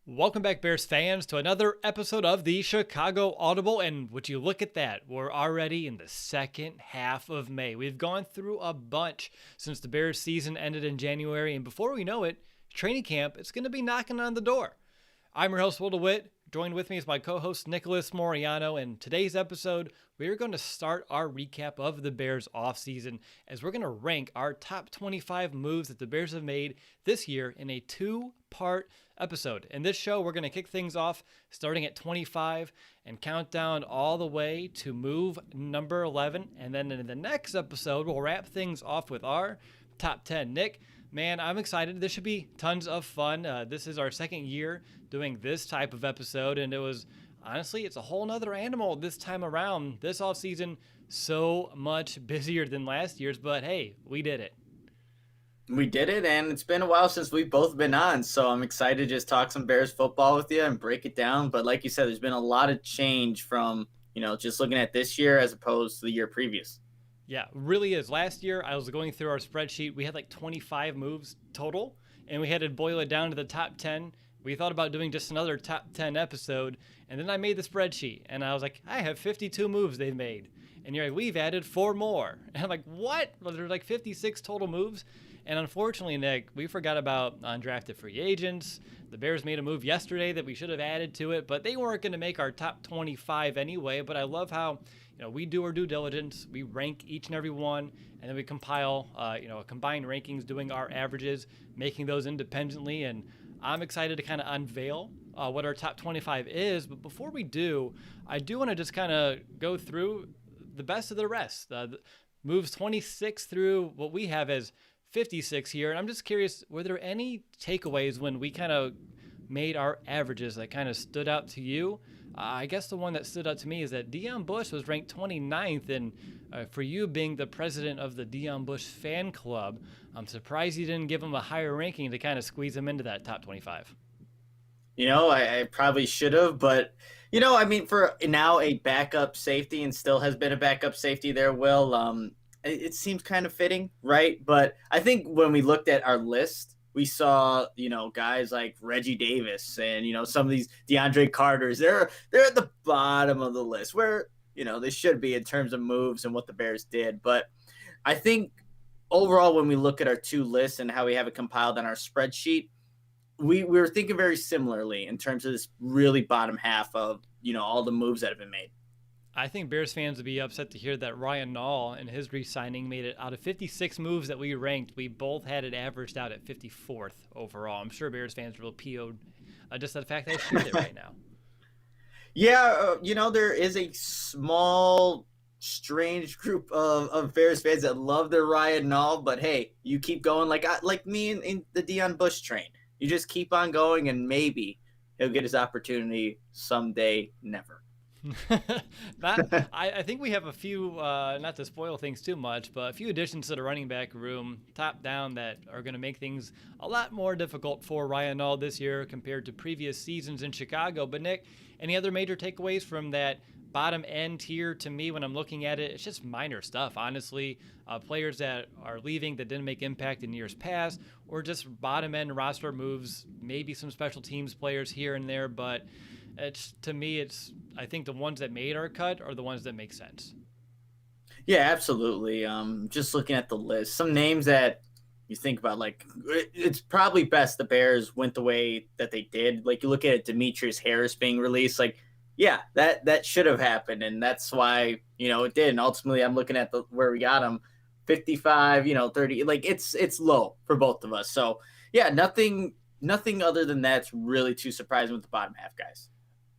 Welcome back, Bears fans, to another episode of the Chicago Audible. And would you look at that? We're already in the second half of May. We've gone through a bunch since the Bears season ended in January. And before we know it, training camp is going to be knocking on the door. I'm your host, Will DeWitt. Joined with me is my co-host, Nicholas Moriano. And today's episode, we're going to start our recap of the Bears offseason as we're going to rank our top 25 moves that the Bears have made this year in a two-part episode. In this show, we're going to kick things off starting at 25 and count down all the way to move number 11. And then in the next episode, we'll wrap things off with our top 10. Nick, man, I'm excited. This should be tons of fun. This is our second year doing this type of episode, and it was, honestly, it's a whole nother animal this time around. This offseason, so much busier than last year's, but hey, we did it. We did it, and it's been a while since we've both been on, so I'm excited to just talk some Bears football with you and break it down. But like you said, there's been a lot of change from, just looking at this year as opposed to the year previous. Yeah, really is. Last year, I was going through our spreadsheet. We had like 25 moves total, and we had to boil it down to the top 10. We thought about doing just another top 10 episode, and then I made the spreadsheet, and I was like, I have 52 moves they've made. And you're like, we've added 4 more. And I'm like, what? Well, there's like 56 total moves. And unfortunately, Nick, we forgot about undrafted free agents. The Bears made a move yesterday that we should have added to it, but they weren't going to make our top 25 anyway. But I love how, we do our due diligence. We rank each and every one, and then we compile, combined rankings, doing our averages, making those independently. And I'm excited to kind of unveil what our top 25 is. But before we do, I do want to just kind of go through the best of the rest. Moves 26 through what we have as 56 here. And I'm just curious, were there any takeaways when we kind of made our averages that kind of stood out to you? I guess the one that stood out to me is that Deon Bush was ranked 29th. And for you being the president of the Deon Bush fan club, I'm surprised you didn't give him a higher ranking to kind of squeeze him into that top 25. I probably should have, but, for now a backup safety and still has been a backup safety there, Will, it seems kind of fitting, right? But I think when we looked at our list, we saw, guys like Reggie Davis and, some of these DeAndre Carters. They're at the bottom of the list where, they should be in terms of moves and what the Bears did. But I think overall, when we look at our two lists and how we have it compiled on our spreadsheet, we were thinking very similarly in terms of this really bottom half of, all the moves that have been made. I think Bears fans would be upset to hear that Ryan Nall and his re-signing made it out of 56 moves that we ranked. We both had it averaged out at 54th overall. I'm sure Bears fans are real PO'd just the fact that I shoot it right now. Yeah, there is a small, strange group of Bears fans that love their Ryan Nall, but hey, you keep going like me in the Deon Bush train. You just keep on going, and maybe he'll get his opportunity someday. Never. I think we have a few, not to spoil things too much, but a few additions to the running back room, top down, that are going to make things a lot more difficult for Ryan Nall this year compared to previous seasons in Chicago. But Nick, any other major takeaways from that bottom end tier? To me, when I'm looking at it, it's just minor stuff, honestly. Players that are leaving that didn't make impact in years past, or just bottom end roster moves, maybe some special teams players here and there, but I think the ones that made our cut are the ones that make sense. Yeah, absolutely. Just looking at the list, some names that you think about, like, it's probably best the Bears went the way that they did. Like, you look at Demetrius Harris being released, like, yeah, that should have happened, and that's why, it did. And ultimately, I'm looking at where we got him, 55, 30. Like, it's low for both of us. So, yeah, nothing other than that's really too surprising with the bottom half guys.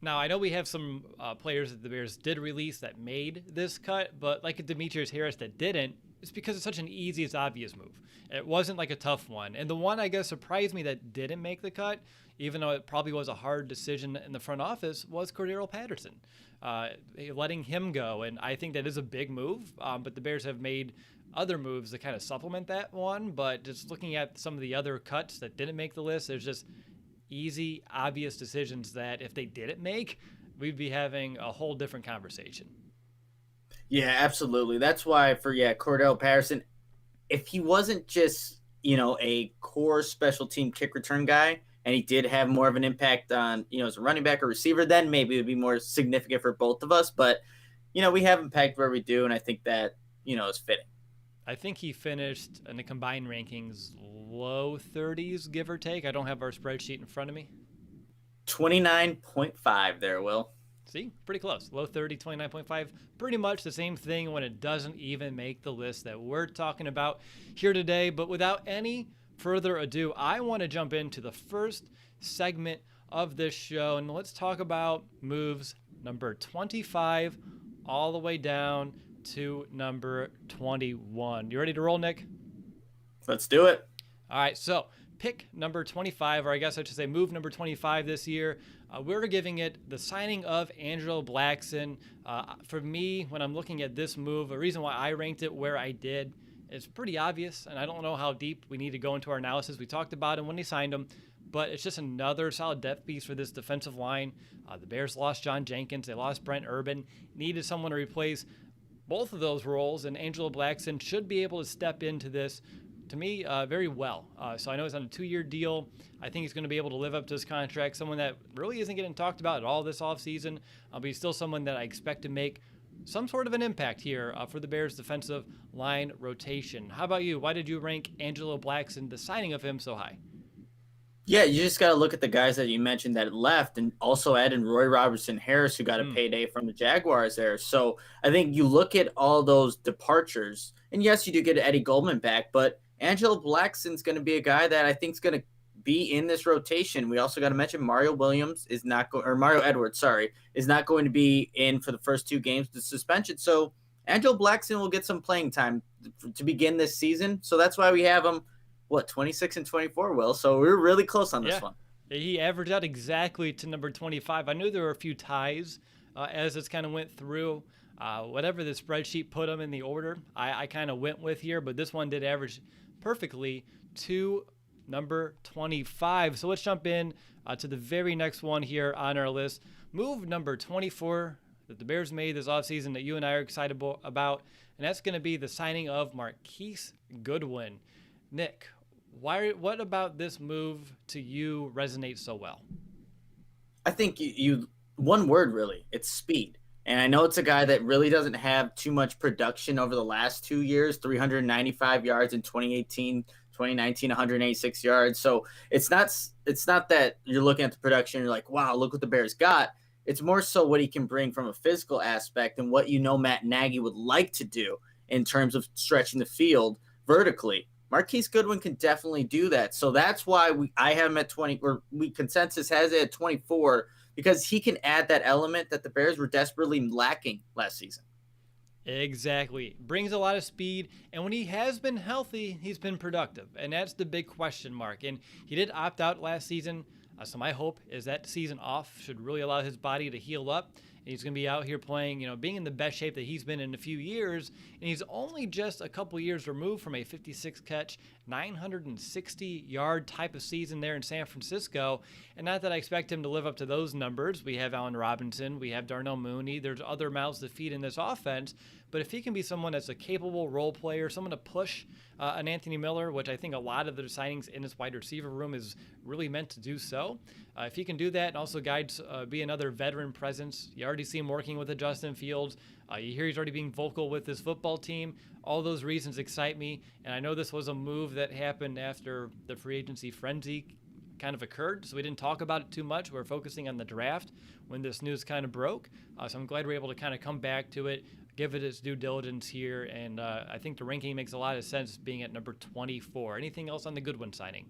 Now, I know we have some players that the Bears did release that made this cut, but like a Demetrius Harris that didn't, it's because it's such an easy, it's obvious move. It wasn't like a tough one. And the one, I guess, surprised me that didn't make the cut, even though it probably was a hard decision in the front office, was Cordarrelle Patterson. Letting him go, and I think that is a big move, but the Bears have made other moves to kind of supplement that one. But just looking at some of the other cuts that didn't make the list, there's just easy, obvious decisions that if they didn't make, we'd be having a whole different conversation. Yeah, absolutely. That's why Cordarrelle Patterson, if he wasn't just, a core special team kick return guy, and he did have more of an impact on, as a running back or receiver, then maybe it would be more significant for both of us. But, we have him pegged where we do, and I think that, is fitting. I think he finished in the combined rankings low 30s, give or take. I don't have our spreadsheet in front of me. 29.5 there, Will. See, pretty close. Low 30, 29.5. Pretty much the same thing when it doesn't even make the list that we're talking about here today. But without any further ado, I want to jump into the first segment of this show, and let's talk about moves number 25 all the way down to number 21. You ready to roll, Nick? Let's do it. All right, so pick number 25, or I guess I should say move number 25 this year. We're giving it the signing of Angelo Blackson. For me, when I'm looking at this move, the reason why I ranked it where I did is pretty obvious, and I don't know how deep we need to go into our analysis. We talked about him when they signed him, but it's just another solid depth piece for this defensive line. The Bears lost John Jenkins. They lost Brent Urban. Needed someone to replace both of those roles, and Angelo Blackson should be able to step into this, to me, very well. So I know he's on a 2-year deal. I think he's going to be able to live up to his contract, someone that really isn't getting talked about at all this offseason, but he's still someone that I expect to make some sort of an impact here for the Bears' defensive line rotation. How about you? Why did you rank Angelo Blackson, the signing of him, so high? Yeah, you just got to look at the guys that you mentioned that left, and also add in Roy Robertson Harris, who got a payday from the Jaguars there. So I think you look at all those departures, and yes, you do get Eddie Goldman back, but Angelo Blackson's going to be a guy that I think is going to be in this rotation. We also got to mention Mario Edwards, is not going to be in for the first 2 games with suspension. So Angelo Blackson will get some playing time to begin this season. So that's why we have him, 26 and 24, Will. So we're really close on this one. He averaged out exactly to number 25. I knew there were a few ties as this kind of went through. Whatever the spreadsheet put him in the order, I kind of went with here, but this one did average perfectly to number 25. So let's jump in to the very next one here on our list. Move number 24 that the Bears made this offseason that you and I are excited about, and that's going to be the signing of Marquise Goodwin. Nick, what about this move to you resonates so well? I think you one word, really. It's speed. And I know it's a guy that really doesn't have too much production over the last 2 years, 395 yards in 2018, 2019, 186 yards. So it's not that you're looking at the production and you're like, wow, look what the Bears got. It's more so what he can bring from a physical aspect and what Matt Nagy would like to do in terms of stretching the field vertically. Marquise Goodwin can definitely do that. So that's why I have him at 20, or consensus has it at 24, because he can add that element that the Bears were desperately lacking last season. Exactly. Brings a lot of speed, and when he has been healthy, he's been productive, and that's the big question mark. And he did opt out last season, so my hope is that season off should really allow his body to heal up. And he's going to be out here playing, being in the best shape that he's been in a few years. And he's only just a couple years removed from a 56-catch, 960-yard type of season there in San Francisco. And not that I expect him to live up to those numbers. We have Allen Robinson. We have Darnell Mooney. There's other mouths to feed in this offense. But if he can be someone that's a capable role player, someone to push an Anthony Miller, which I think a lot of the signings in his wide receiver room is really meant to do so. If he can do that and also be another veteran presence, you already see him working with Justin Fields. You hear he's already being vocal with his football team. All those reasons excite me. And I know this was a move that happened after the free agency frenzy kind of occurred, so we didn't talk about it too much. We're focusing on the draft when this news kind of broke. So I'm glad we're able to kind of come back to it, give it its due diligence here, and I think the ranking makes a lot of sense being at number 24. Anything else on the Goodwin signing?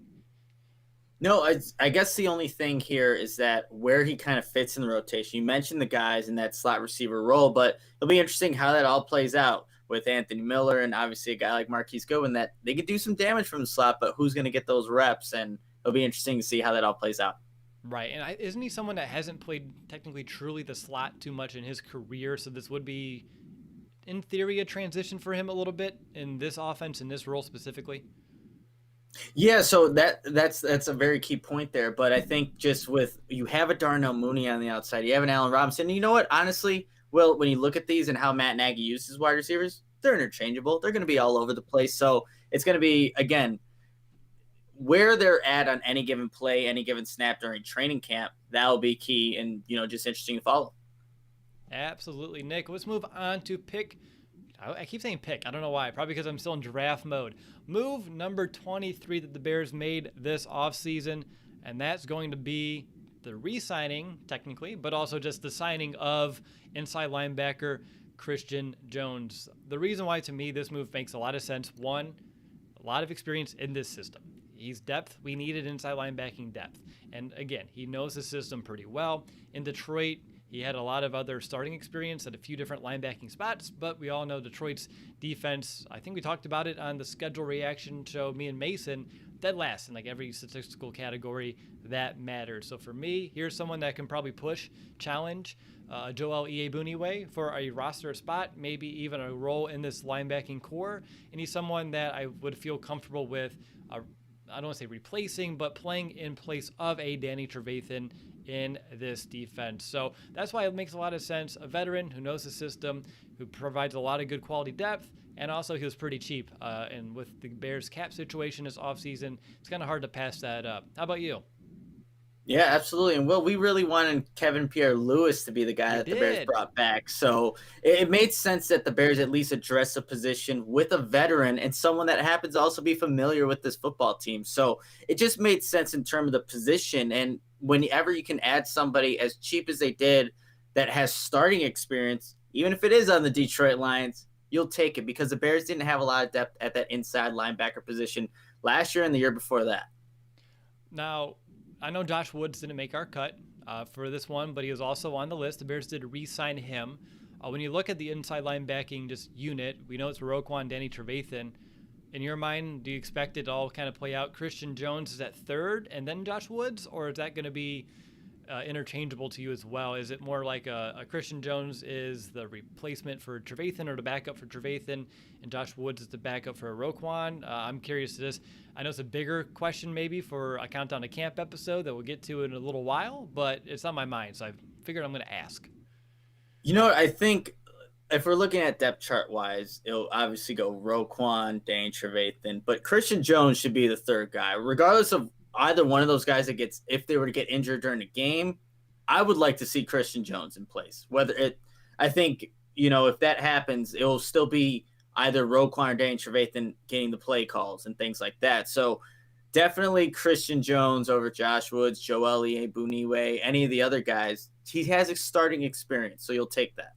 No, I guess the only thing here is that where he kind of fits in the rotation. You mentioned the guys in that slot receiver role, but it'll be interesting how that all plays out with Anthony Miller and obviously a guy like Marquise Goodwin, that they could do some damage from the slot, but who's going to get those reps? And it'll be interesting to see how that all plays out. Right, and isn't he someone that hasn't played technically truly the slot too much in his career, so this would be, in theory, a transition for him a little bit in this offense, in this role specifically? Yeah, so that's a very key point there. But I think just with, you have a Darnell Mooney on the outside, you have an Allen Robinson. And you know what? Honestly, Will, when you look at these and how Matt Nagy uses wide receivers, they're interchangeable. They're going to be all over the place. So it's going to be, again, where they're at on any given play, any given snap during training camp, that'll be key and, just interesting to follow. Absolutely, Nick. Let's move on to pick. I keep saying pick. I don't know why. Probably because I'm still in draft mode. Move number 23 that the Bears made this offseason, and that's going to be the re-signing, technically, but also just the signing of inside linebacker Christian Jones. The reason why, to me, this move makes a lot of sense. One, a lot of experience in this system. He's depth. We needed inside linebacking depth. And again, he knows the system pretty well. In Detroit, he had a lot of other starting experience at a few different linebacking spots, but we all know Detroit's defense, I think we talked about it on the schedule reaction show, me and Mason, dead last in like every statistical category that matters. So for me, here's someone that can probably challenge Joel Iyiegbuniwe for a roster spot, maybe even a role in this linebacking core. And he's someone that I would feel comfortable with, I don't want to say replacing, but playing in place of a Danny Trevathan in this defense. So that's why it makes a lot of sense. A veteran who knows the system, who provides a lot of good quality depth, and also he was pretty cheap. And with the Bears cap situation this offseason, it's kind of hard to pass that up. How about you? Yeah, absolutely. And we really wanted Kevin Pierre-Louis to be the guy that the Bears brought back. So it made sense that the Bears at least address a position with a veteran and someone that happens to also be familiar with this football team. So it just made sense in terms of the position. And whenever you can add somebody as cheap as they did that has starting experience, even if it is on the Detroit Lions, you'll take it because the Bears didn't have a lot of depth at that inside linebacker position last year and the year before that. Now, I know Josh Woods didn't make our cut for this one, but he was also on the list. The Bears did re-sign him. When you look at the inside linebacking just unit, we know it's Roquan, Danny Trevathan. In your mind, do you expect it to all kind of play out? Christian Jones is at third and then Josh Woods, or is that going to be interchangeable to you as well? Is it more like a Christian Jones is the replacement for Trevathan or the backup for Trevathan, and Josh Woods is the backup for Roquan? I'm curious to this. I know it's a bigger question maybe for a Countdown to Camp episode that we'll get to in a little while, but it's on my mind, so I figured I'm going to ask. I think if we're looking at depth chart wise, it'll obviously go Roquan, Danny Trevathan, but Christian Jones should be the third guy, regardless of either one of those guys that gets, if they were to get injured during the game. I would like to see Christian Jones in place. I think, if that happens, it will still be either Roquan or Danny Trevathan getting the play calls and things like that. So definitely Christian Jones over Josh Woods, Joel Iyiegbuniwe, any of the other guys. He has a starting experience, so you'll take that.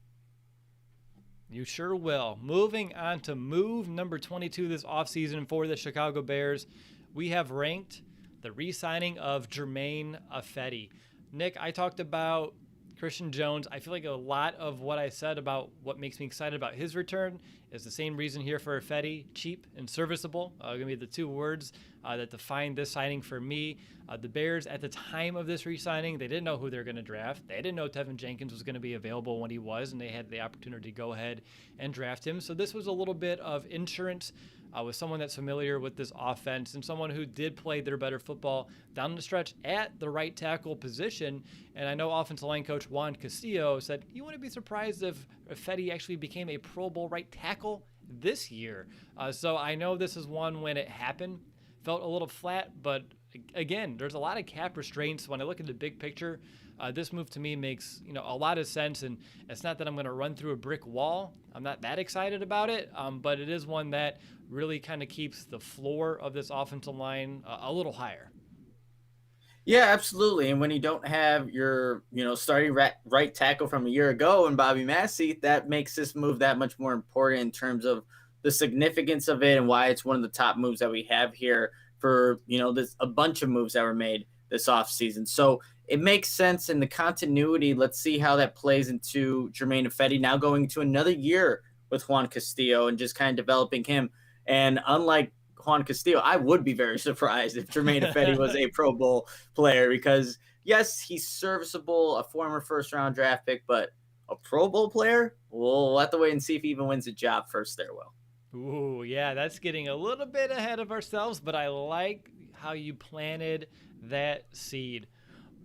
You sure will. Moving on to move number 22 this offseason for the Chicago Bears, we have ranked the re-signing of GERMAIN IFEDI. Nick, I talked about Christian Jones. I feel like a lot of what I said about what makes me excited about his return is the same reason here for IFEDI: cheap and serviceable. Going to be the two words that define this signing for me. The Bears, at the time of this re-signing, they didn't know who they were going to draft. They didn't know Tevin Jenkins was going to be available when he was, and they had the opportunity to go ahead and draft him. So this was a little bit of insurance with someone that's familiar with this offense and someone who did play their better football down the stretch at the right tackle position. And I know offensive line coach Juan Castillo said, you wouldn't be surprised if IFEDI actually became a Pro Bowl right tackle this year. So I know this is one when it happened, felt a little flat, but again, there's a lot of cap restraints. When I look at the big picture, this move to me makes a lot of sense, and it's not that I'm going to run through a brick wall. I'm not that excited about it, but it is one that really kind of keeps the floor of this offensive line a little higher. Yeah, absolutely. And when you don't have your starting right tackle from a year ago and Bobby Massie, that makes this move that much more important in terms of the significance of it and why it's one of the top moves that we have here for this a bunch of moves that were made this offseason. So it makes sense in the continuity. Let's see how that plays into GERMAIN IFEDI now going into another year with Juan Castillo and just kind of developing him. And unlike Juan Castillo, I would be very surprised if GERMAIN IFEDI was a Pro Bowl player because, yes, he's serviceable, a former first-round draft pick, but a Pro Bowl player? We'll have to wait and see if he even wins a job first there, Will. Ooh, yeah, that's getting a little bit ahead of ourselves, but I like how you planted that seed.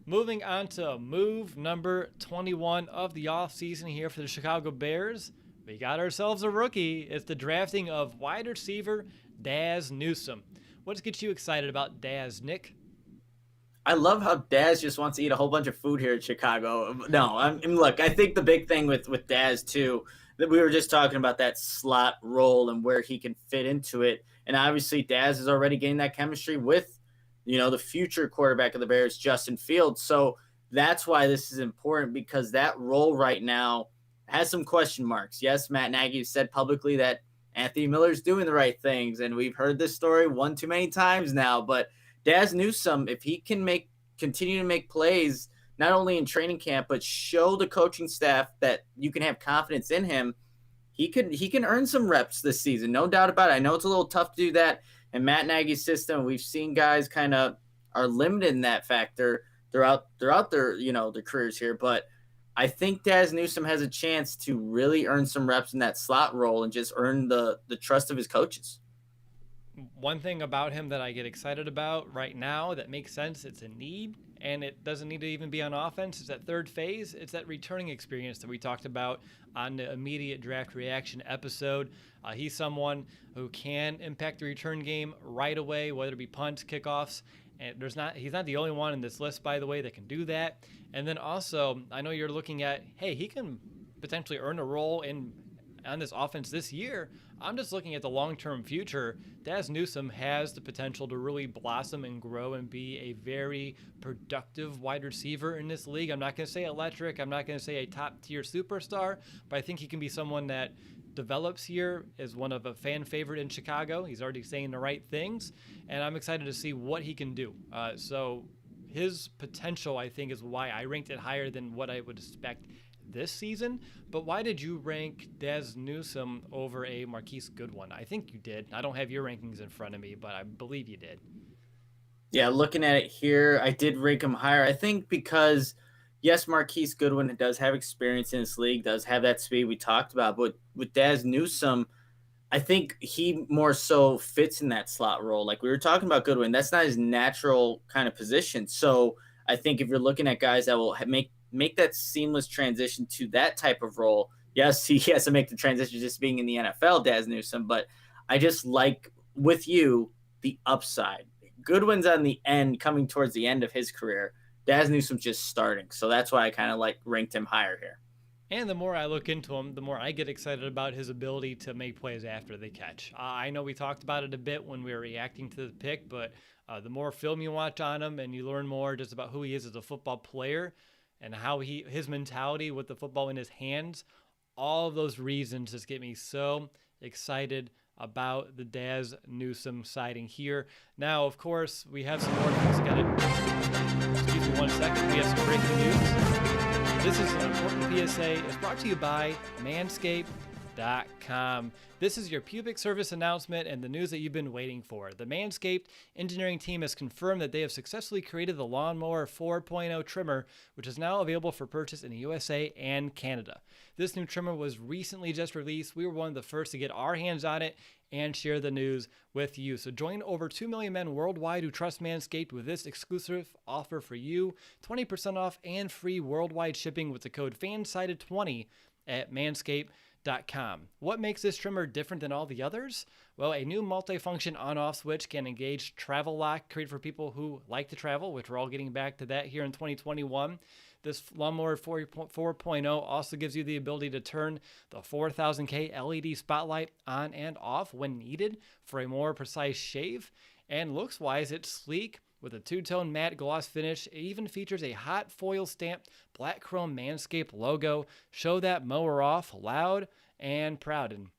Moving on to move number 21 of the offseason here for the Chicago Bears. We got ourselves a rookie. It's the drafting of wide receiver DAZZ NEWSOME. What gets you excited about DAZZ, Nick? I love how Daz just wants to eat a whole bunch of food here in Chicago. No, look, I think the big thing with Daz too, that we were just talking about that slot role and where he can fit into it. And obviously Daz is already getting that chemistry with, the future quarterback of the Bears, Justin Fields. So that's why this is important, because that role right now has some question marks. Yes, Matt Nagy said publicly that Anthony Miller's doing the right things, and we've heard this story one too many times now, but DAZZ Newsome, if he can continue to make plays, not only in training camp, but show the coaching staff that you can have confidence in him, he can earn some reps this season, no doubt about it. I know it's a little tough to do that in Matt Nagy's system. We've seen guys kind of are limited in that factor throughout their their careers here, but I think DAZZ Newsome has a chance to really earn some reps in that slot role and just earn the trust of his coaches. One thing about him that I get excited about right now that makes sense, it's a need, and it doesn't need to even be on offense. It's that third phase. It's that returning experience that we talked about on the immediate draft reaction episode. He's someone who can impact the return game right away, whether it be punts, kickoffs. And he's not the only one in this list, by the way, that can do that. And then also, I know you're looking at, hey, he can potentially earn a role on this offense this year. I'm just looking at the long-term future. DAZZ Newsome has the potential to really blossom and grow and be a very productive wide receiver in this league. I'm not going to say electric. I'm not going to say a top-tier superstar, but I think he can be someone that develops here as one of a fan favorite in Chicago. He's already saying the right things, and I'm excited to see what he can do. So his potential, I think, is why I ranked it higher than what I would expect this season. But why did you rank DAZZ Newsome over a Marquise Goodwin? I think you did. I don't have your rankings in front of me, but I believe you did. Yeah, looking at it here, I did rank him higher. I think because, yes, Marquise Goodwin does have experience in this league, does have that speed we talked about, but with DAZZ Newsome, I think he more so fits in that slot role. Like we were talking about Goodwin, that's not his natural kind of position. So I think if you're looking at guys that will make that seamless transition to that type of role, yes, he has to make the transition just being in the NFL, DAZZ Newsome, but I just like, with you, the upside. Goodwin's on the end, coming towards the end of his career. DAZZ Newsome's just starting, so that's why I kind of ranked him higher here. And the more I look into him, the more I get excited about his ability to make plays after the catch. I know we talked about it a bit when we were reacting to the pick, but the more film you watch on him and you learn more just about who he is as a football player and how his mentality with the football in his hands, all of those reasons just get me so excited about the DAZZ Newsome sighting here. Now, of course, we have some more news. Excuse me 1 second. We have some breaking news. This is an important PSA. It's brought to you by Manscaped.com. This is your pubic service announcement and the news that you've been waiting for. The Manscaped engineering team has confirmed that they have successfully created the Lawnmower 4.0 trimmer, which is now available for purchase in the USA and Canada. This new trimmer was recently just released. We were one of the first to get our hands on it and share the news with you. So join over 2 million men worldwide who trust Manscaped with this exclusive offer for you. 20% off and free worldwide shipping with the code FANSIDED20 at Manscaped.com. What makes this trimmer different than all the others? Well, a new multi-function on-off switch can engage travel lock, created for people who like to travel, which we're all getting back to that here in 2021. This Lawnmower 4.0 also gives you the ability to turn the 4000K LED spotlight on and off when needed for a more precise shave. And looks-wise, it's sleek with a two-tone matte gloss finish. It even features a hot foil stamped black chrome Manscaped logo. Show that mower off loud and proud. And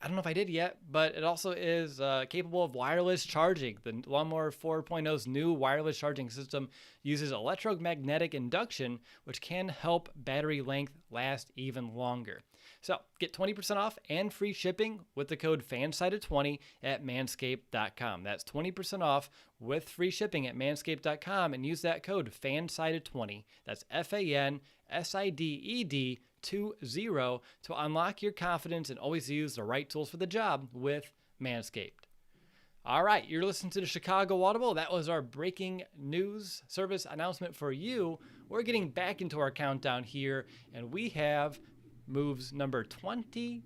I don't know if I did yet, but it also is capable of wireless charging. The Lawnmower 4.0's new wireless charging system uses electromagnetic induction, which can help battery length last even longer. So get 20% off and free shipping with the code FANSIDED20 at Manscaped.com. That's 20% off with free shipping at Manscaped.com and use that code FANSIDED20. That's FANSIDED20 to unlock your confidence and always use the right tools for the job with Manscaped. All right, you're listening to the Chicago Audible. That was our breaking news service announcement for you. We're getting back into our countdown here, and we have moves number 20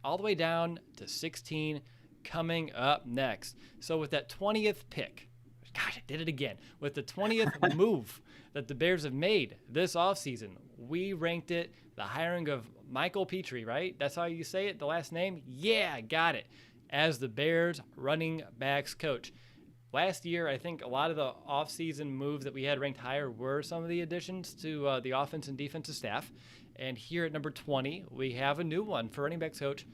all the way down to 16 coming up next. So with that 20th pick, gosh, I did it again. With the 20th move that the Bears have made this offseason, we ranked it the hiring of Michael PITRE, right? That's how you say it, the last name? Yeah, got it. As the Bears running backs coach. Last year, I think a lot of the offseason moves that we had ranked higher were some of the additions to the offense and defensive staff. And here at number 20, we have a new one for running backs coach.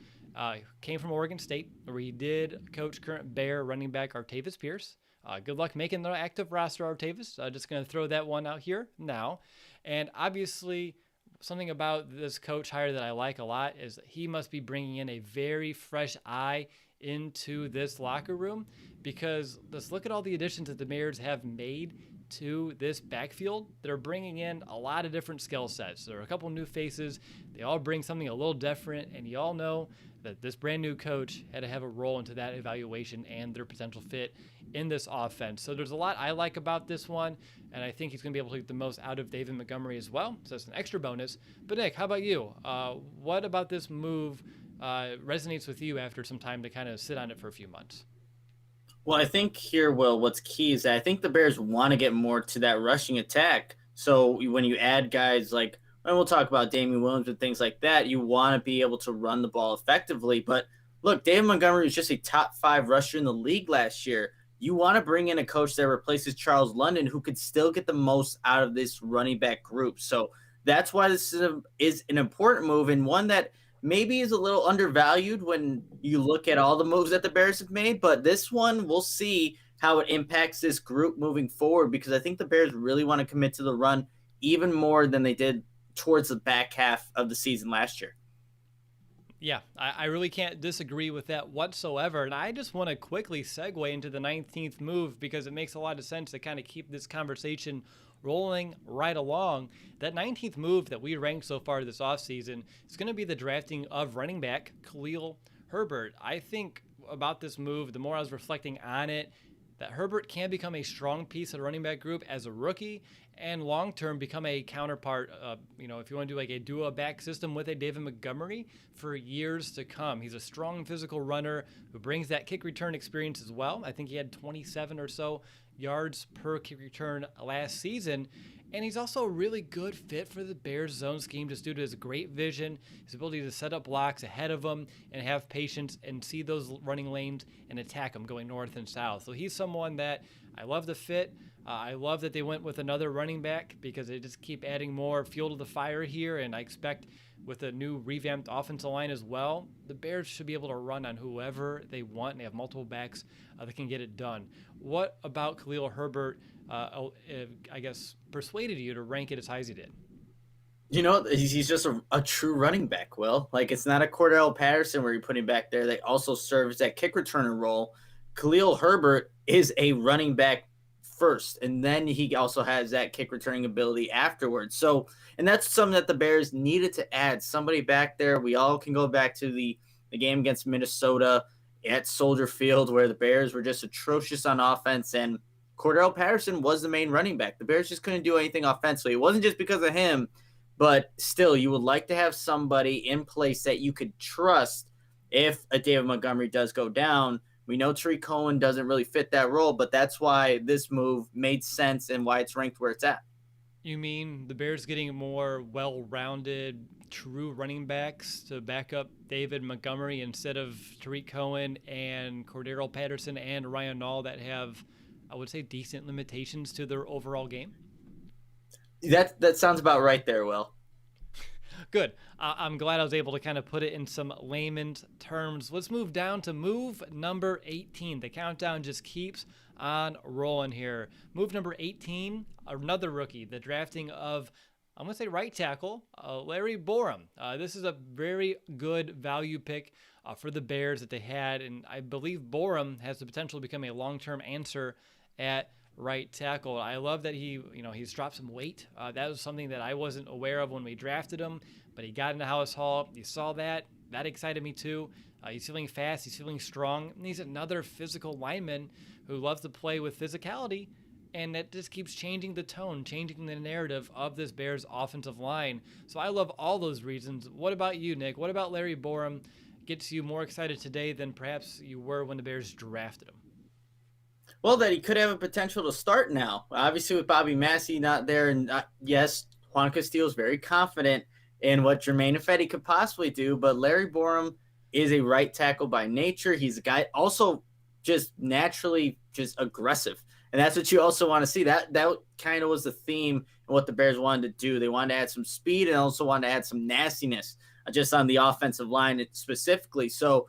Came from Oregon State, where he did coach current Bear running back Artavis Pierce. Good luck making the active roster, Artavis. Just going to throw that one out here now. And obviously, something about this coach hire that I like a lot is that he must be bringing in a very fresh eye into this locker room, because let's look at all the additions that the Bears have made to this backfield. They're bringing in a lot of different skill sets. There are a couple new faces. They all bring something a little different, and you all know that this brand new coach had to have a role into that evaluation and their potential fit in this offense. So there's a lot I like about this one, and I think he's going to be able to get the most out of David Montgomery as well. So it's an extra bonus. But Nick, how about you? What about this move resonates with you after some time to kind of sit on it for a few months? Well, I think here, Will, what's key is that I think the Bears want to get more to that rushing attack. So when you add guys like, and we'll talk about Damian Williams and things like that, you want to be able to run the ball effectively. But look, David Montgomery was just a top 5 rusher in the league last year. You want to bring in a coach that replaces Charles London, who could still get the most out of this running back group. So that's why this is an important move, and one that maybe is a little undervalued when you look at all the moves that the Bears have made. But this one, we'll see how it impacts this group moving forward, because I think the Bears really want to commit to the run even more than they did towards the back half of the season last year. Yeah, I really can't disagree with that whatsoever. And I just want to quickly segue into the 19th move, because it makes a lot of sense to kind of keep this conversation rolling right along. That 19th move that we ranked so far this offseason is going to be the drafting of running back KHALIL HERBERT. I think about this move, the more I was reflecting on it, that Herbert can become a strong piece of the running back group as a rookie, and long-term become a counterpart, if you want to do like a duo back system with a David Montgomery for years to come. He's a strong physical runner who brings that kick return experience as well. I think he had 27 or so yards per kick return last season. And he's also a really good fit for the Bears zone scheme, just due to his great vision, his ability to set up blocks ahead of him and have patience and see those running lanes and attack them going north and south. So he's someone that I love the fit. I love that they went with another running back, because they just keep adding more fuel to the fire here. And I expect with a new revamped offensive line as well, the Bears should be able to run on whoever they want, and they have multiple backs that can get it done. What about KHALIL HERBERT, I guess, persuaded you to rank it as high as you did? He's just a true running back, Will. Like, it's not a Cordell Patterson where you put him back there. They also serves that kick returner role. KHALIL HERBERT is a running back first, and then he also has that kick returning ability afterwards. So, and that's something that the Bears needed to add, somebody back there. We all can go back to the game against Minnesota at Soldier Field, where the Bears were just atrocious on offense, and Cordell Patterson was the main running back. The Bears just couldn't do anything offensively. It wasn't just because of him, but still, you would like to have somebody in place that you could trust if a David Montgomery does go down. We know Tariq Cohen doesn't really fit that role, but that's why this move made sense and why it's ranked where it's at. You mean the Bears getting more well-rounded, true running backs to back up David Montgomery instead of Tariq Cohen and Cordero Patterson and Ryan Nall that have, I would say, decent limitations to their overall game? That sounds about right there, Will. Good. I'm glad I was able to kind of put it in some layman's terms. Let's move down to move number 18. The countdown just keeps on rolling here. Move number 18, another rookie, the drafting of, I'm going to say right tackle, Larry Borom. This is a very good value pick for the Bears that they had, and I believe Borom has the potential to become a long-term answer at right tackle. I love that he's dropped some weight. That was something that I wasn't aware of when we drafted him, but he got into House Hall. You saw that. That excited me too. He's feeling fast. He's feeling strong. And he's another physical lineman who loves to play with physicality, and that just keeps changing the tone, changing the narrative of this Bears offensive line. So I love all those reasons. What about you, Nick? What about Larry Borom gets you more excited today than perhaps you were when the Bears drafted him? Well, that he could have a potential to start now. Obviously, with Bobby Massie not there, and yes, Juan Castillo is very confident in what Germain IFEDI could possibly do, but Larry Borom is a right tackle by nature. He's a guy also just naturally just aggressive, and that's what you also want to see. That kind of was the theme and what the Bears wanted to do. They wanted to add some speed and also wanted to add some nastiness just on the offensive line specifically. So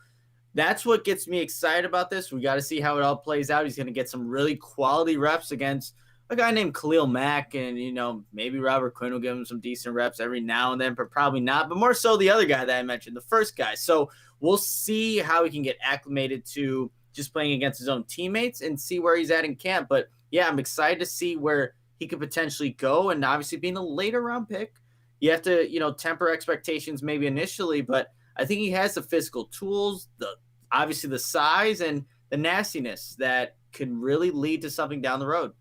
that's what gets me excited about this. We got to see how it all plays out. He's going to get some really quality reps against a guy named Khalil Mack, and, you know, maybe Robert Quinn will give him some decent reps every now and then, but probably not. But more so the other guy that I mentioned, the first guy. So we'll see how he can get acclimated to just playing against his own teammates and see where he's at in camp. But, yeah, I'm excited to see where he could potentially go. And obviously being a later round pick, you have to, you know, temper expectations maybe initially, but I think he has the physical tools, obviously the size and the nastiness that can really lead to something down the road.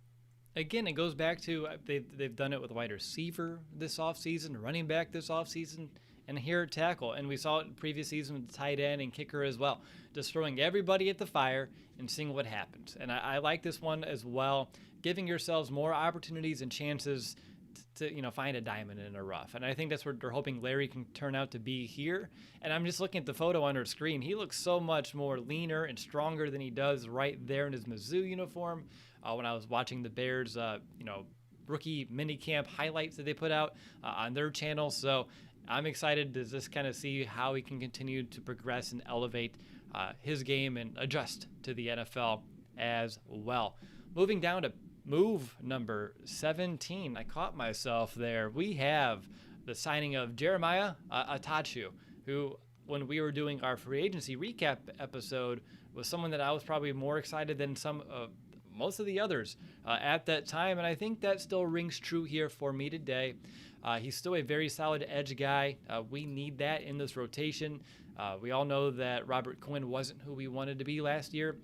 Again, it goes back to they've done it with wide receiver this offseason, running back this offseason, and here at tackle. And we saw it in previous season with the tight end and kicker as well, just throwing everybody at the fire and seeing what happens. And I like this one as well, giving yourselves more opportunities and chances to, you know, find a diamond in a rough. And I think that's what they're hoping Larry can turn out to be here. And I'm just looking at the photo on our screen. He looks so much more leaner and stronger than he does right there in his Mizzou uniform. When I was watching the Bears, you know, rookie mini camp highlights that they put out on their channel. So I'm excited to just kind of see how he can continue to progress and elevate his game and adjust to the NFL as well. Moving down to move number 17. I caught myself there. We have the signing of Jeremiah ATTACHU, who, when we were doing our free agency recap episode, was someone that I was probably more excited than most of the others at that time. And I think that still rings true here for me today. He's still a very solid edge guy. We need that in this rotation. We all know that Robert Quinn wasn't who we wanted to be last year.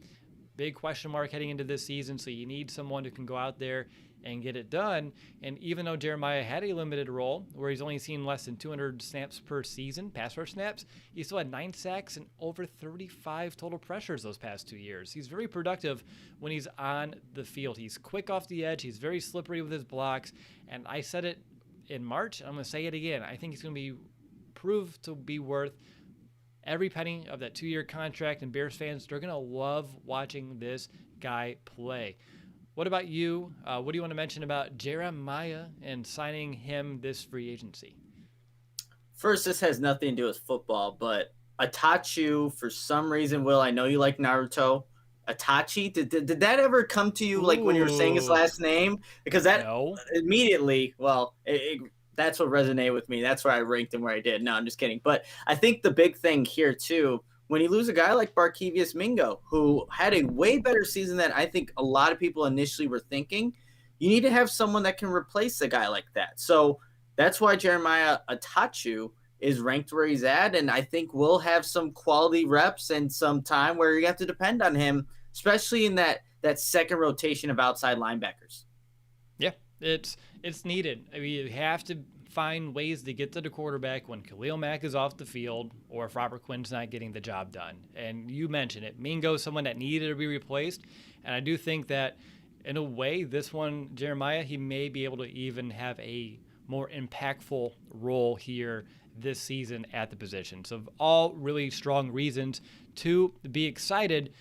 Big question mark heading into this season, so you need someone who can go out there and get it done. And even though Jeremiah had a limited role where he's only seen less than 200 snaps per season, pass rush snaps, he still had 9 sacks and over 35 total pressures those past 2 years. He's very productive when he's on the field. He's quick off the edge. He's very slippery with his blocks. And I said it in March, I'm going to say it again. I think he's going to be proved to be worth every penny of that 2-year contract, and Bears fans, they're going to love watching this guy play. What about you? What do you want to mention about Jeremiah and signing him this free agency? First, this has nothing to do with football, but Attachu, for some reason, Will, I know you like Naruto. Itachi, did that ever come to you, like when you were saying his last name? Because that immediately, well, that's what resonated with me. That's why I ranked him where I did. No, I'm just kidding. But I think the big thing here, too, when you lose a guy like Barkevious Mingo, who had a way better season than I think a lot of people initially were thinking, you need to have someone that can replace a guy like that. So that's why Jeremiah Attachu is ranked where he's at, and I think we'll have some quality reps and some time where you have to depend on him, especially in that second rotation of outside linebackers. Yeah, it's needed. I mean, you have to find ways to get to the quarterback when Khalil Mack is off the field or if Robert Quinn's not getting the job done. And you mentioned it. Mingo's someone that needed to be replaced, and I do think that in a way, this one, Jeremiah, he may be able to even have a more impactful role here this season at the position. So all really strong reasons to be excited.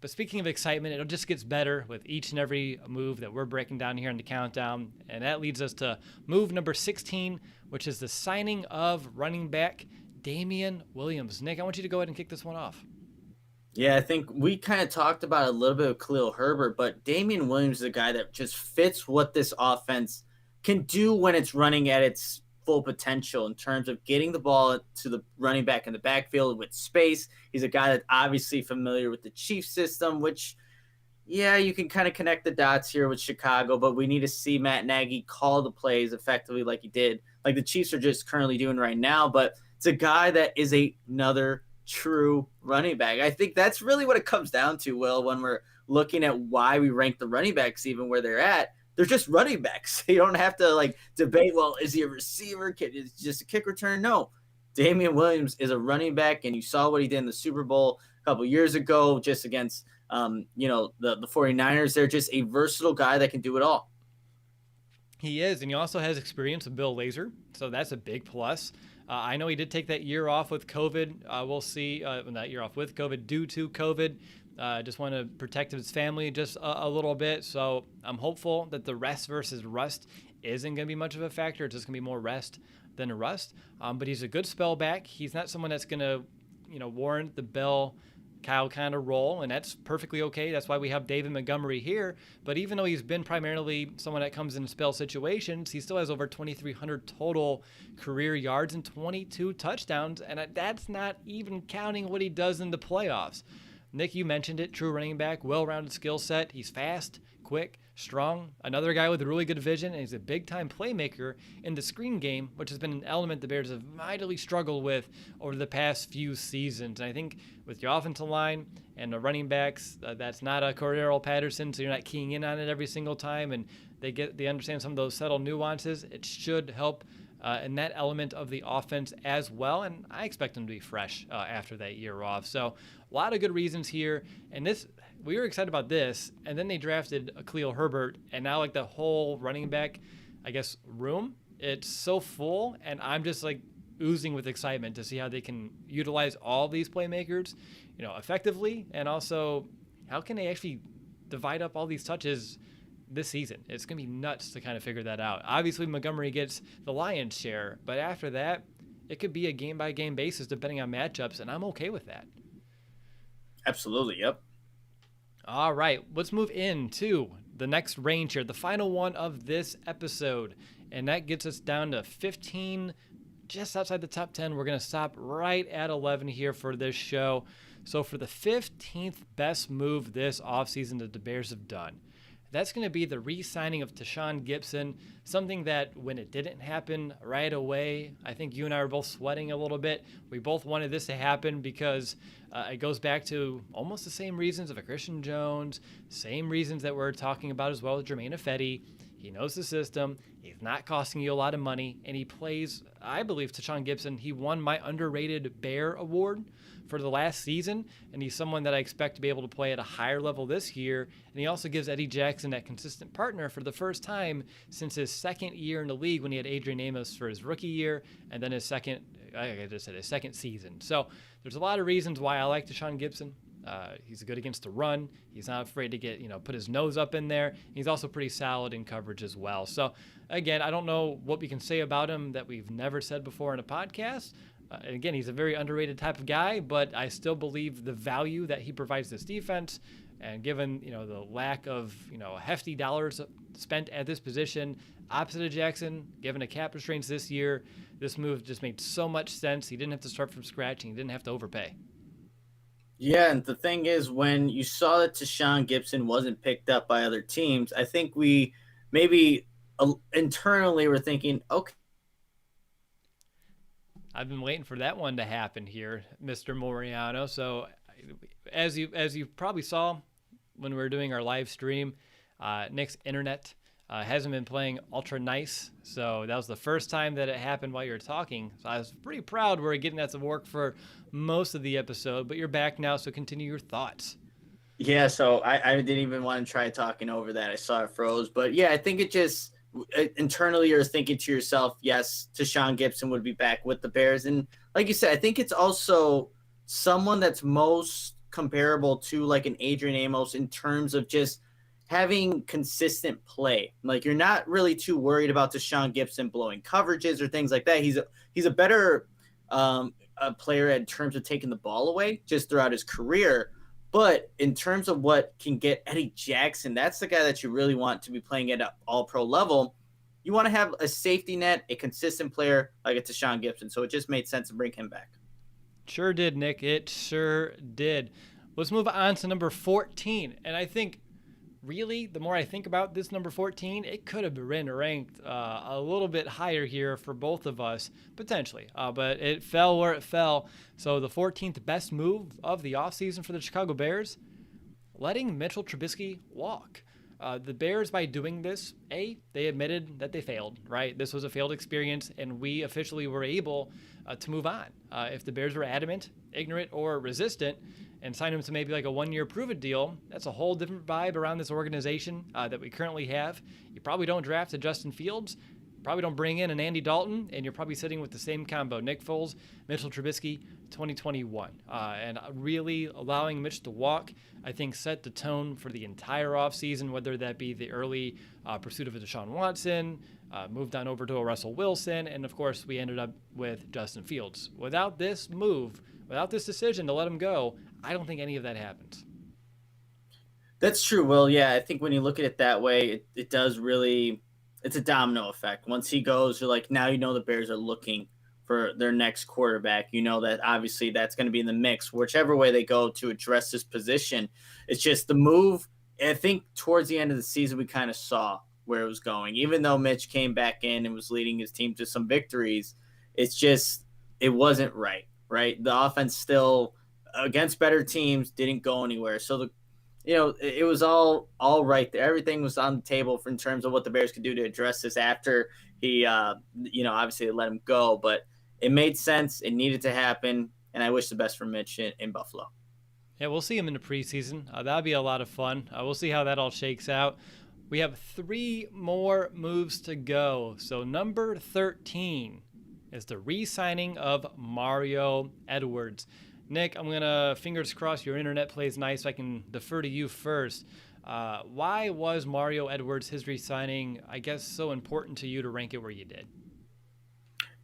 But speaking of excitement, it just gets better with each and every move that we're breaking down here in the countdown. And that leads us to move number 16, which is the signing of running back Damien Williams. Nick, I want you to go ahead and kick this one off. Yeah, I think we kind of talked about a little bit of Khalil Herbert, but Damien Williams is a guy that just fits what this offense can do when it's running at its full potential in terms of getting the ball to the running back in the backfield with space. He's a guy that's obviously familiar with the Chiefs system, which, yeah, you can kind of connect the dots here with Chicago, but we need to see Matt Nagy call the plays effectively like he did, like the Chiefs are just currently doing right now. But it's a guy that is another true running back. I think that's really what it comes down to, Will, when we're looking at why we rank the running backs even where they're at. They're just running backs. You don't have to debate, well, is he a receiver? Is just a kick return? No. Damian Williams is a running back, and you saw what he did in the Super Bowl a couple years ago just against, the 49ers. They're just a versatile guy that can do it all. He is, and he also has experience with Bill Lazor, so that's a big plus. I know he did take that year off with COVID. We'll see that year off with COVID due to COVID. Just want to protect his family just a little bit. So I'm hopeful that the rest versus rust isn't going to be much of a factor. It's just going to be more rest than a rust. But he's a good spell back. He's not someone that's going to, warrant the Bell Kyle kind of role, and that's perfectly okay. That's why we have David Montgomery here. But even though he's been primarily someone that comes in spell situations, he still has over 2,300 total career yards and 22 touchdowns, and that's not even counting what he does in the playoffs. Nick, you mentioned it, true running back, well-rounded skill set. He's fast, quick, strong, another guy with really good vision, and he's a big-time playmaker in the screen game, which has been an element the Bears have mightily struggled with over the past few seasons. And I think with your offensive line and the running backs, that's not a Cordero Patterson, so you're not keying in on it every single time, and they understand some of those subtle nuances. It should help in that element of the offense as well, and I expect them to be fresh after that year off. So a lot of good reasons here, and we were excited about this, and then they drafted Khalil Herbert, and now the whole running back, room, it's so full, and I'm just oozing with excitement to see how they can utilize all these playmakers, effectively, and also how can they actually divide up all these touches this season. It's going to be nuts to kind of figure that out. Obviously, Montgomery gets the lion's share, but after that, it could be a game-by-game basis depending on matchups, and I'm okay with that. Absolutely, yep. All right, let's move into the next range here, the final one of this episode, and that gets us down to 15, just outside the top 10. We're going to stop right at 11 here for this show. So for the 15th best move this offseason that the Bears have done, that's going to be the re-signing of TASHAUN Gipson, something that when it didn't happen right away, I think you and I were both sweating a little bit. We both wanted this to happen because it goes back to almost the same reasons of a Christian Jones, same reasons that we're talking about as well as GERMAIN IFEDI. He knows the system. He's not costing you a lot of money, and he plays, I believe, TASHAUN Gipson. He won my underrated Bear award for the last season, and he's someone that I expect to be able to play at a higher level this year. And he also gives Eddie Jackson that consistent partner for the first time since his second year in the league when he had Adrian Amos for his rookie year, and then his second season. So there's a lot of reasons why I like TASHAUN Gipson. He's good against the run. He's not afraid to put his nose up in there. He's also pretty solid in coverage as well. So again, I don't know what we can say about him that we've never said before in a podcast. And again, he's a very underrated type of guy, but I still believe the value that he provides this defense, and given the lack of hefty dollars spent at this position opposite of Jackson, given a cap restraints this year, this move just made so much sense. He didn't have to start from scratch, and he didn't have to overpay. Yeah, and the thing is, when you saw that TASHAUN Gipson wasn't picked up by other teams, I think we maybe internally were thinking, okay. I've been waiting for that one to happen here, Mr. Moriano. So as you probably saw when we were doing our live stream, Nick's internet hasn't been playing ultra nice. So that was the first time that it happened while you were talking. So I was pretty proud we were getting that to work for most of the episode, but you're back now, so continue your thoughts. Yeah, so I didn't even want to try talking over that. I saw it froze. But yeah, I think it just internally you're thinking to yourself, yes, TASHAUN Gipson would be back with the Bears. And like you said, I think it's also someone that's most comparable to an Adrian Amos in terms of just having consistent play. You're not really too worried about TASHAUN Gipson blowing coverages or things like that. He's a better player in terms of taking the ball away just throughout his career. But in terms of what can get Eddie Jackson, that's the guy that you really want to be playing at an all-pro level. You want to have a safety net, a consistent player like a TASHAUN Gipson. So it just made sense to bring him back. Sure did, Nick. It sure did. Let's move on to number 14. And I think, really, the more I think about this number 14, it could have been ranked a little bit higher here for both of us, potentially. But it fell where it fell. So the 14th best move of the offseason for the Chicago Bears, letting Mitchell Trubisky walk. The Bears, by doing this, they admitted that they failed, right? This was a failed experience, and we officially were able to move on. If the Bears were adamant, ignorant, or resistant and signed him to maybe like a one-year prove-it deal, that's a whole different vibe around this organization that we currently have. You probably don't draft a Justin Fields, probably don't bring in an Andy Dalton, and you're probably sitting with the same combo, Nick Foles, Mitchell Trubisky, 2021. And really allowing Mitch to walk, I think, set the tone for the entire offseason, whether that be the early pursuit of a Deshaun Watson, moved on over to a Russell Wilson, and of course we ended up with Justin Fields. Without this move, without this decision to let him go, I don't think any of that happens. That's true, Will. Yeah, I think when you look at it that way, it does really, it's a domino effect. Once he goes, you're like, now you know the Bears are looking for their next quarterback. You know that obviously that's going to be in the mix, whichever way they go to address this position. It's just the move. I think towards the end of the season, we kind of saw where it was going. Even though Mitch came back in and was leading his team to some victories, it's just, it wasn't right, right? The offense still, against better teams, didn't go anywhere. So it was all right there. Everything was on the table in terms of what the Bears could do to address this after he, obviously let him go. But it made sense. It needed to happen. And I wish the best for Mitch in Buffalo. Yeah, we'll see him in the preseason. That'll be a lot of fun. We'll see how that all shakes out. We have 3 more moves to go. So number 13 is the re-signing of Mario Edwards. Nick, I'm going to fingers crossed your internet plays nice so I can defer to you first. Why was Mario Edwards, his re-signing, I guess, so important to you to rank it where you did?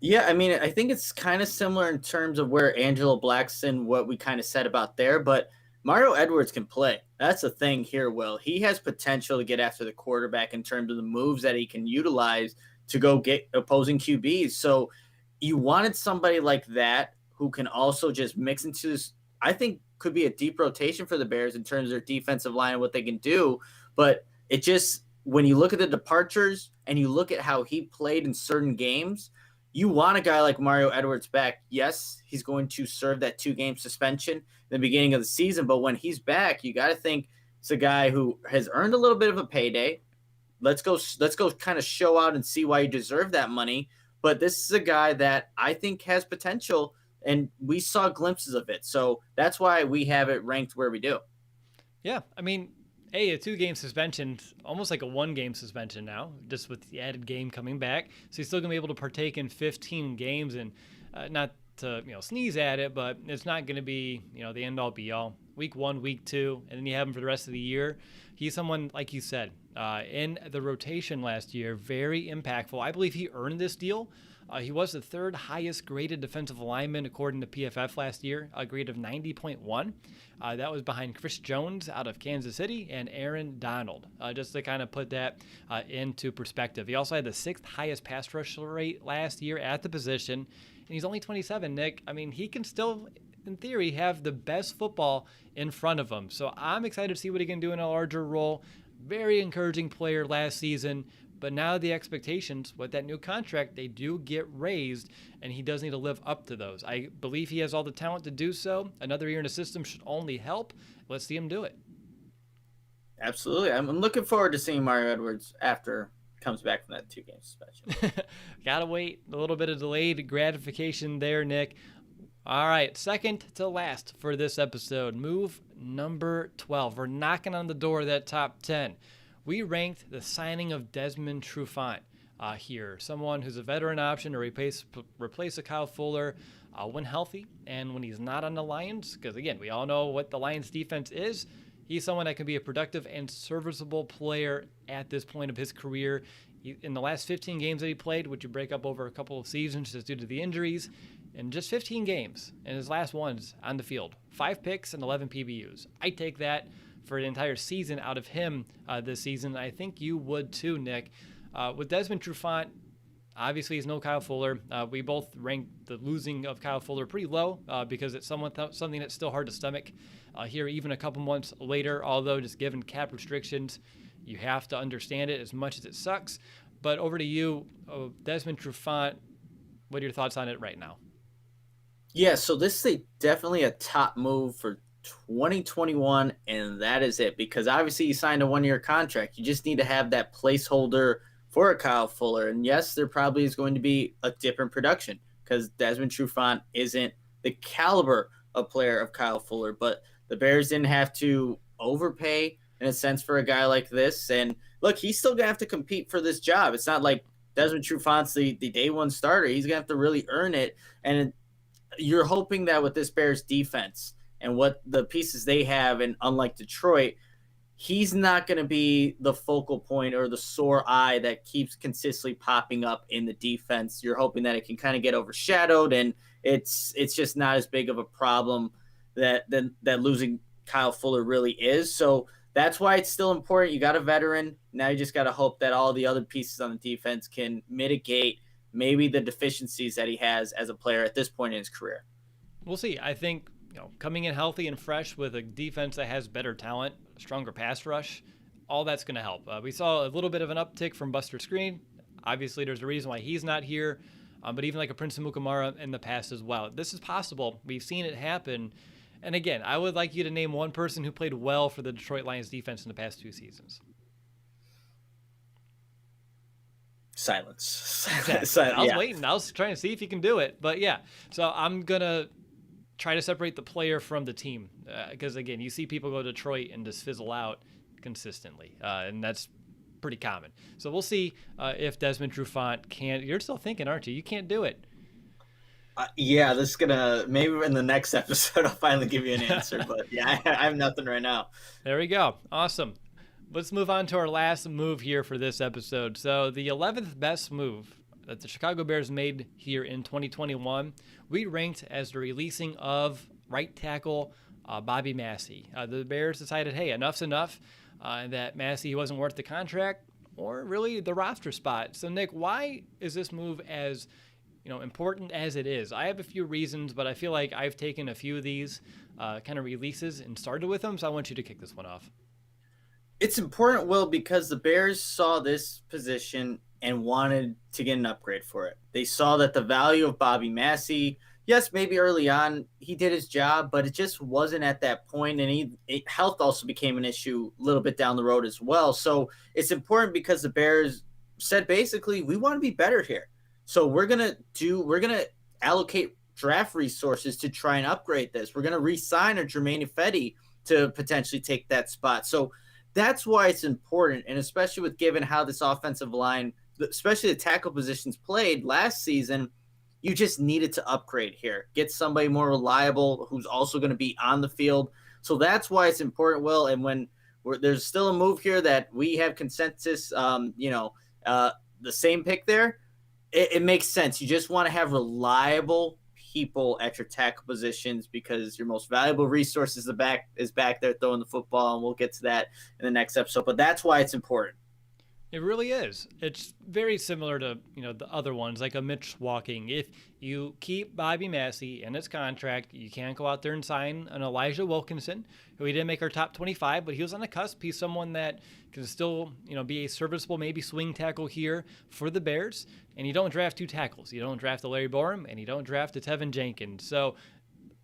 Yeah, I mean, I think it's kind of similar in terms of where Angelo BLACKSON, what we kind of said about there, but Mario Edwards can play. That's the thing here, Will. He has potential to get after the quarterback in terms of the moves that he can utilize to go get opposing QBs. So you wanted somebody like that who can also just mix into this, I think could be a deep rotation for the Bears in terms of their defensive line and what they can do. But it just, when you look at the departures and you look at how he played in certain games, you want a guy like Mario Edwards back. Yes, he's going to serve that 2-game suspension in the beginning of the season, but when he's back, you got to think it's a guy who has earned a little bit of a payday. Let's go kind of show out and see why you deserve that money. But this is a guy that I think has potential, and we saw glimpses of it. So that's why we have it ranked where we do. Yeah, I mean, a 2-game suspension, almost like a 1-game suspension now, just with the added game coming back. So he's still going to be able to partake in 15 games, and not to sneeze at it, but it's not going to be the end-all be-all. Week 1, week 2, and then you have him for the rest of the year. He's someone, like you said, in the rotation last year, very impactful. I believe he earned this deal. He was the 3rd highest graded defensive lineman according to PFF last year, a grade of 90.1. That was behind Chris Jones out of Kansas City and Aaron Donald, just to kind of put that into perspective. He also had the 6th highest pass rush rate last year at the position, and he's only 27, Nick. I mean, he can still, in theory, have the best football in front of him. So I'm excited to see what he can do in a larger role. Very encouraging player last season. But now the expectations with that new contract, they do get raised, and he does need to live up to those. I believe he has all the talent to do so. Another year in the system should only help. Let's see him do it. Absolutely. I'm looking forward to seeing Mario Edwards after he comes back from that 2-game suspension. Gotta wait. A little bit of delayed gratification there, Nick. All right, second to last for this episode, move number 12. We're knocking on the door of that top 10. We ranked the signing of Desmond TRUFANT here, someone who's a veteran option to replace a Kyle Fuller when healthy and when he's not on the Lions, because, again, we all know what the Lions defense is. He's someone that can be a productive and serviceable player at this point of his career. In the last 15 games that he played, which you break up over a couple of seasons just due to the injuries, in just 15 games, and his last ones on the field, 5 picks and 11 PBUs. I take that for an entire season out of him this season. I think you would too, Nick. With Desmond TRUFANT, obviously he's no Kyle Fuller. We both ranked the losing of Kyle Fuller pretty low because it's something that's still hard to stomach here even a couple months later, although just given cap restrictions, you have to understand it as much as it sucks. But over to you, Desmond TRUFANT, what are your thoughts on it right now? Yeah, so this is definitely a top move for 2021, and that is it. Because obviously you signed a 1-year contract. You just need to have that placeholder for a Kyle Fuller. And yes, there probably is going to be a dip in production because Desmond Trufant isn't the caliber of player of Kyle Fuller. But the Bears didn't have to overpay in a sense for a guy like this. And look, he's still going to have to compete for this job. It's not like Desmond Trufant's the day one starter. He's going to have to really earn it. And you're hoping that with this Bears defense and what the pieces they have, and unlike Detroit, he's not going to be the focal point or the sore eye that keeps consistently popping up in the defense. You're hoping that it can kind of get overshadowed, and it's just not as big of a problem that losing Kyle Fuller really is. So that's why it's still important. You got a veteran. Now you just got to hope that all the other pieces on the defense can mitigate maybe the deficiencies that he has as a player at this point in his career. We'll see. I think, coming in healthy and fresh with a defense that has better talent, stronger pass rush, all that's going to help. We saw a little bit of an uptick from Buster Skrine. Obviously, there's a reason why he's not here, but even like a Prince Amukamara in the past as well. This is possible. We've seen it happen. And again, I would like you to name one person who played well for the Detroit Lions defense in the past 2 seasons. Silence. Exactly. I was waiting. I was trying to see if you can do it. But yeah, so I'm going to try to separate the player from the team. Because again, you see people go to Detroit and just fizzle out consistently. And that's pretty common. So we'll see if Desmond Trufant can. You're still thinking, aren't you? You can't do it. Yeah, this is gonna, maybe in the next episode I'll finally give you an answer. But yeah, I have nothing right now. There we go. Awesome. Let's move on to our last move here for this episode. So the 11th best move that the Chicago Bears made here in 2021, we ranked as the releasing of right tackle Bobby Massie. The Bears decided, hey, enough's enough, that Massie wasn't worth the contract or really the roster spot. So Nick, why is this move as important as it is? I have a few reasons, but I feel like I've taken a few of these kind of releases and started with them, so I want you to kick this one off. It's important, Will, because the Bears saw this position and wanted to get an upgrade for it. They saw that the value of Bobby Massie, yes, maybe early on he did his job, but it just wasn't at that point, and health also became an issue a little bit down the road as well. So it's important because the Bears said basically, we want to be better here. So we're gonna allocate draft resources to try and upgrade this. We're gonna re-sign a GERMAIN IFEDI to potentially take that spot. So that's why it's important, and especially with given how this offensive line, especially the tackle positions played last season, you just needed to upgrade here. Get somebody more reliable who's also going to be on the field. So that's why it's important, Will. And when there's still a move here that we have consensus, the same pick there, it makes sense. You just want to have reliable people at your tackle positions because your most valuable resource is back there throwing the football, and we'll get to that in the next episode. But that's why it's important. It really is. It's very similar to, the other ones, like a Mitch walking. If you keep Bobby Massie in his contract, you can't go out there and sign an Elijah Wilkinson, who he didn't make our top 25, but he was on the cusp. He's someone that can still, be a serviceable, maybe swing tackle here for the Bears. And you don't draft 2 tackles. You don't draft a Larry Borom, and you don't draft a Tevin Jenkins. So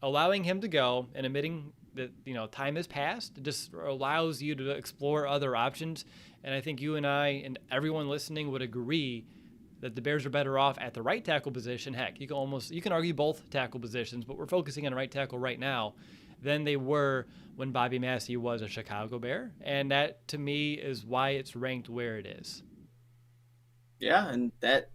allowing him to go and admitting that, time has passed, it just allows you to explore other options. And I think you and I and everyone listening would agree that the Bears are better off at the right tackle position. Heck, you can argue both tackle positions, but we're focusing on right tackle right now, than they were when Bobby Massie was a Chicago Bear. And that, to me, is why it's ranked where it is. Yeah, and that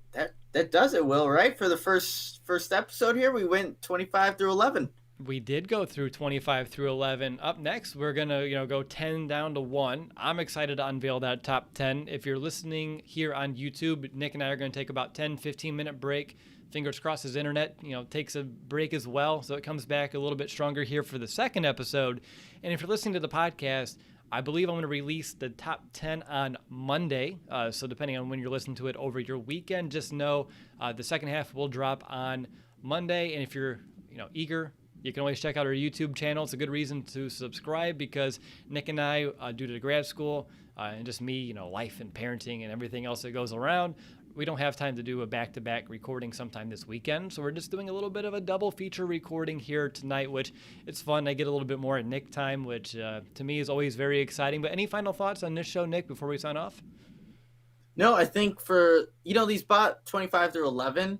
does it, Will, right? For the first episode here, we went 25 through 11. We did go through 25 through 11. Up next, we're going to, go 10 down to 1. I'm excited to unveil that top 10. If you're listening here on YouTube, Nick and I are going to take about 10, 15-minute break. Fingers crossed his internet, takes a break as well, so it comes back a little bit stronger here for the second episode. And if you're listening to the podcast, I believe I'm going to release the top 10 on Monday. So depending on when you're listening to it over your weekend, just know the second half will drop on Monday. And if you're, eager, you can always check out our YouTube channel. It's a good reason to subscribe because Nick and I, due to grad school and just me, life and parenting and everything else that goes around, we don't have time to do a back-to-back recording sometime this weekend, so we're just doing a little bit of a double feature recording here tonight, which it's fun. I get a little bit more Nick time, which to me is always very exciting. But any final thoughts on this show, Nick, before we sign off? No, I think for, these bot 25 through 11,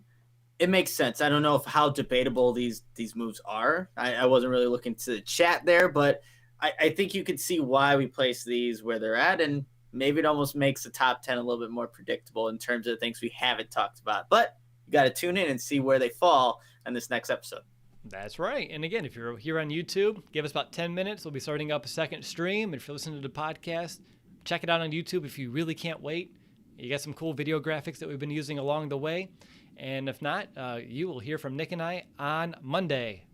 it makes sense. I don't know how debatable these moves are. I wasn't really looking to the chat there, but I think you could see why we place these where they're at, and maybe it almost makes the top 10 a little bit more predictable in terms of the things we haven't talked about. But you got to tune in and see where they fall in this next episode. That's right. And again, if you're here on YouTube, give us about 10 minutes. We'll be starting up a second stream. If you're listening to the podcast, check it out on YouTube if you really can't wait. You got some cool video graphics that we've been using along the way. And if not, you will hear from Nick and I on Monday.